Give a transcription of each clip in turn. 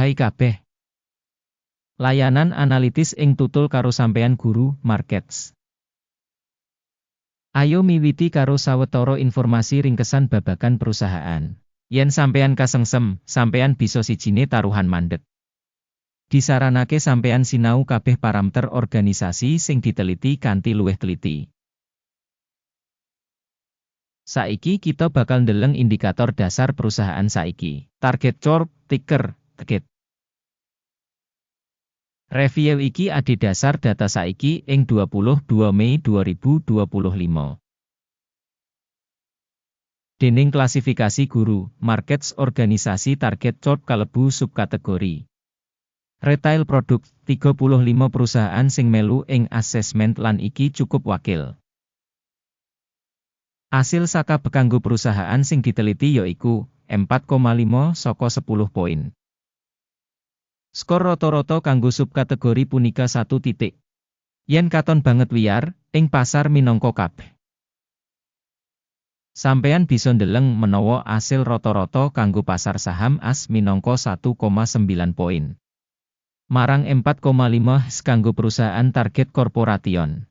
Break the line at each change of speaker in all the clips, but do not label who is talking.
Hai kabeh. Layanan analitis ing tutul karo sampeyan guru markets. Ayo miwiti karo sawetara informasi ringkesan babagan perusahaan. Yen sampeyan kasengsem, sampeyan bisa sijine taruhan mandeg. Disaranake sampeyan sinau kabeh parameter organisasi sing diteliti kanthi luwih teliti. Saiki kita bakal ndeleng indikator dasar perusahaan saiki. Target Corp, ticker, TGET. Review iki adhedhasar data saiki ing 22 Mei 2025. Déning klasifikasi guru, markets organisasi target Corp kalebu subkategori. Retail produk, 35 perusahaan sing melu ing asesmen lan iki cukup wakil. Asil saka bekanggo perusahaan sing diteliti yaiku 4,5 saka 10 poin. Skor rata-rata kanggo subkategori punika 1 titik. Yen katon banget wiyar, ing pasar minangka kabeh. Sampeyan bisa ndeleng menawa asil rata-rata kanggo pasar saham AS minangka 1,9 poin. Marang 4,5 kanggo perusahaan target korporation.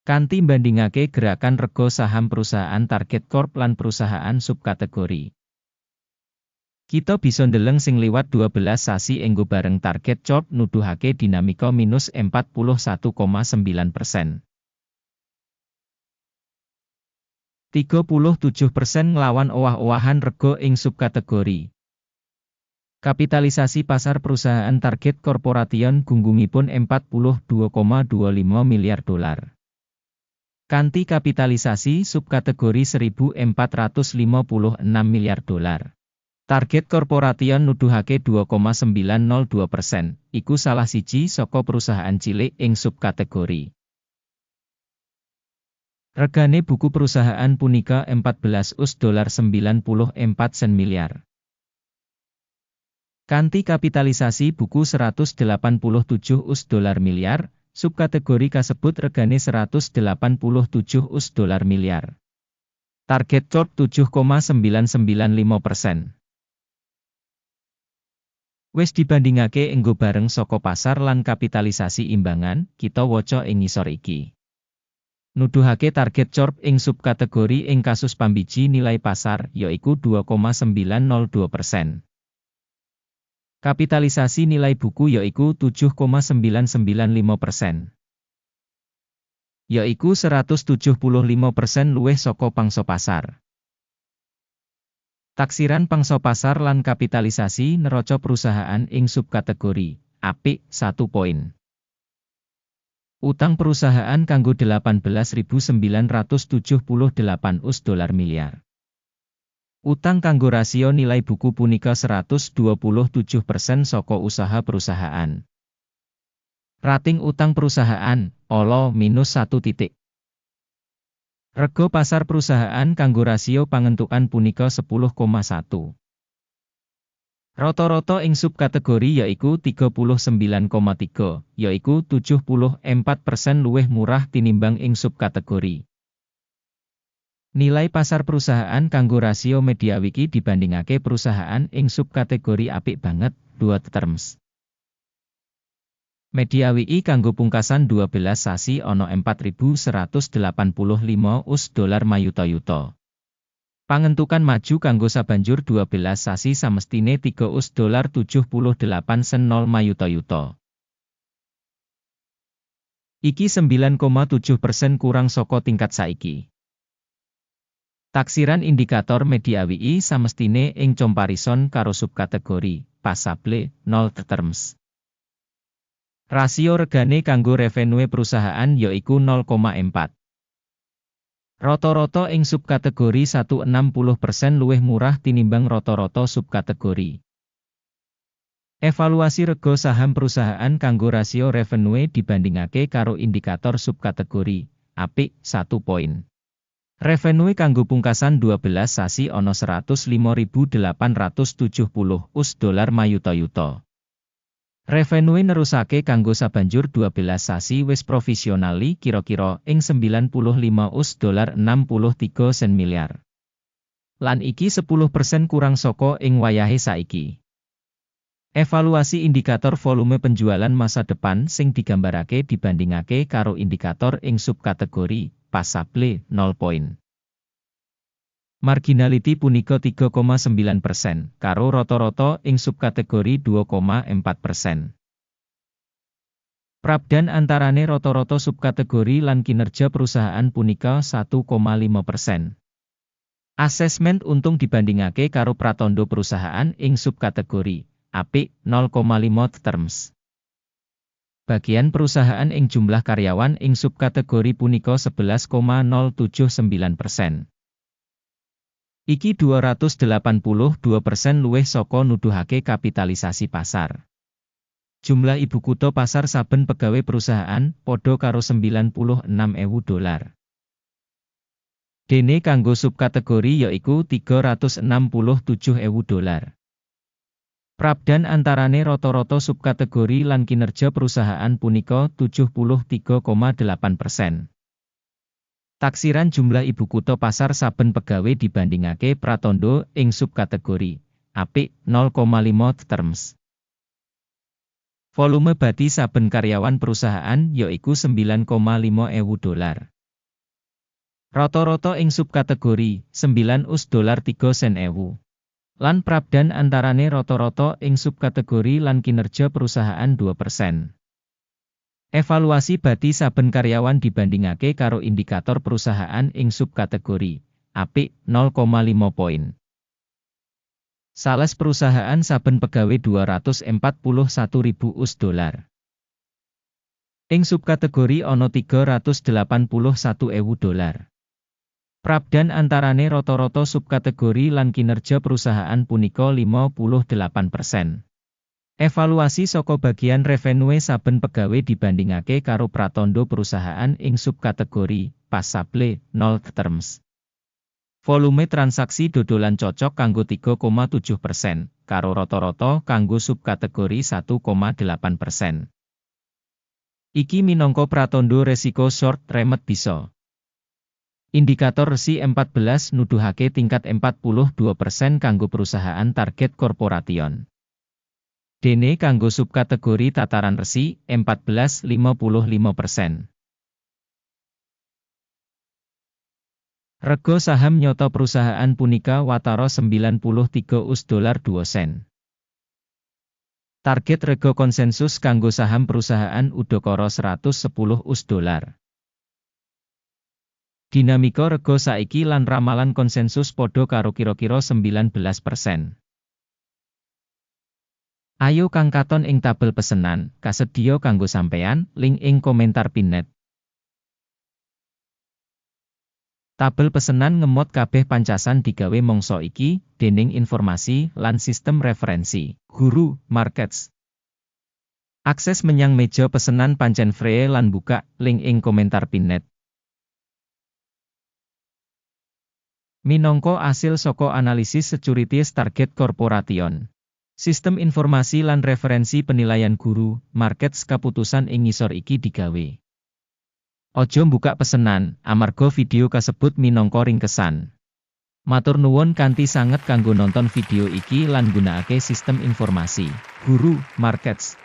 Kanthi bandingake gerakan rega saham perusahaan target corp lan perusahaan subkategori. Kita bisa ndeleng sing liwat 12 sasi enggo bareng target corp nuduhake dinamika minus 41,9%. 37% nglawan owah-owahan rega ing subkategori. Kapitalisasi pasar perusahaan target korporation gunggungipun 42,25 miliar dolar. Kanthi kapitalisasi subkategori 1.456 miliar dolar. Target korporation nuduhake 2,902%, iku salah siji saka perusahaan cilik ing subkategori. Regane buku perusahaan punika $14,94 miliar. Kanthi kapitalisasi buku $187 miliar, subkategori kasebut regane $187 miliar. Target corp 7,995%. Wis dibandingake enggo bareng saka pasar lan kapitalisasi imbangan, kita waca ing ngisor iki. Nuduhake target corp ing subkategori ing kasus pambiji nilai pasar yaiku 2,902%. Kapitalisasi nilai buku yaiku 7,995%. Yaiku 175% luwih saka pangsa pasar. Taksiran pangsa pasar lan kapitalisasi neraca perusahaan ing subkategori apik 1 poin. Utang perusahaan kanggo $18.978 miliar. Utang kanggo rasio nilai buku punika 127% saka usaha perusahaan. Rating utang perusahaan, olo -1 titik. Rega pasar perusahaan kanggo rasio pangentukan punika 10,1. Rata-rata ing subkategori yaiku 39,3, yaiku 74% luwih murah tinimbang ing subkategori. Nilai pasar perusahaan kanggo rasio MediaWiki dibandingake perusahaan ing subkategori apik banget, 2 terms. MediaWiki kanggo pungkasan 12 sasi ana $4.185 mayuta-yuta. Pangentukan maju kanggo sabanjur 12 sasi samestine $3.78 mayuta-yuta. Iki 9,7% kurang saka tingkat saiki. Taksiran indikator MediaWiki samestine ing comparison karo subkategori passable 0 terms. Rasio regane kanggo revenue perusahaan yaiku 0,4. Rata-rata ing subkategori 160% luwih murah tinimbang rata-rata subkategori. Evaluasi rega saham perusahaan kanggo rasio revenue dibandingake karo indikator subkategori apik 1 poin. Revenue kanggo pungkasan 12 sasi ana $105.870 mayuta-yuta. Revenue nerusake kanggo sabanjur 12 sasi wis provisionali kira-kira ing $95.63 miliar. Lan iki 10% kurang saka ing wayahe saiki. Evaluasi indikator volume penjualan masa depan sing digambarake dibandingake karo indikator ing subkategori passable 0 poin. Marginality punika 3,9% karo rata-rata ing subkategori 2,4%. Prabdan antarane rata-rata subkategori lan kinerja perusahaan punika 1,5%. Asesmen untung dibandingake karo pratandha perusahaan ing subkategori apik 0,5 terms. Bagian perusahaan ing jumlah karyawan ing subkategori punika 11,079%. Iki 282% luwih saka nuduhake kapitalisasi pasar. Jumlah ibu kutha pasar saben pegawai perusahaan padha karo $96.000. Dene kanggo subkategori yaiku $367.000. Prabdan antarane rata-rata subkategori lan kinerja perusahaan punika 73,8%. Taksiran jumlah ibu kutha pasar saben pegawai dibandingake pratandha ing subkategori apik 0,5 terms. Volume bati saben karyawan perusahaan yaiku $9.500. Rata-rata ing subkategori $9.03. Lan prabdan antarane rata-rata ing subkategori lan kinerja perusahaan 2%. Evaluasi bati saben karyawan dibandingake karo indikator perusahaan ing subkategori apik 0,5 poin. Sales perusahaan saben pegawai $241.000. Ing subkategori ana $381.000. Prabdan antarane rata-rata subkategori lan kinerja perusahaan punika 58%. Evaluasi saka bagian revenue saben pegawai dibandingake karo pratandha perusahaan ing subkategori passable 0 terms. Volume transaksi dodolan cocok kanggo 3,7%, karo rata-rata kanggo subkategori 1,8%. Iki minangka pratandha resiko short remet bisa. Indikator resi 14 nuduhake tingkat 42% kanggo perusahaan target korporation. Dene kanggo subkategori tataran resi 14,55%. Rega saham nyoto perusahaan punika watara $93.02. Target rega konsensus kanggo saham perusahaan udakara $110. Dinamika rega saiki lan ramalan konsensus padha karo kira-kira 19%. Ayo kang katon ing tabel pesenan, kasedhiya kanggo sampeyan, link ing komentar pinned. Tabel pesenan ngemot kabeh pancasan digawe mangsa iki, dening informasi lan sistem referensi, Guru Markets. Akses menyang meja pesenan pancen free lan buka, link ing komentar pinned. Minangka asil saka analisis securities target corporation. Sistem informasi lan referensi penilaian Guru Markets kaputusan ing ngisor iki digawe. Ojo mbukak pesenan, amarga video kasebut minangka ringkesan. Matur nuwun kanthi sanget kanggo nonton video iki lan gunakake sistem informasi Guru Markets.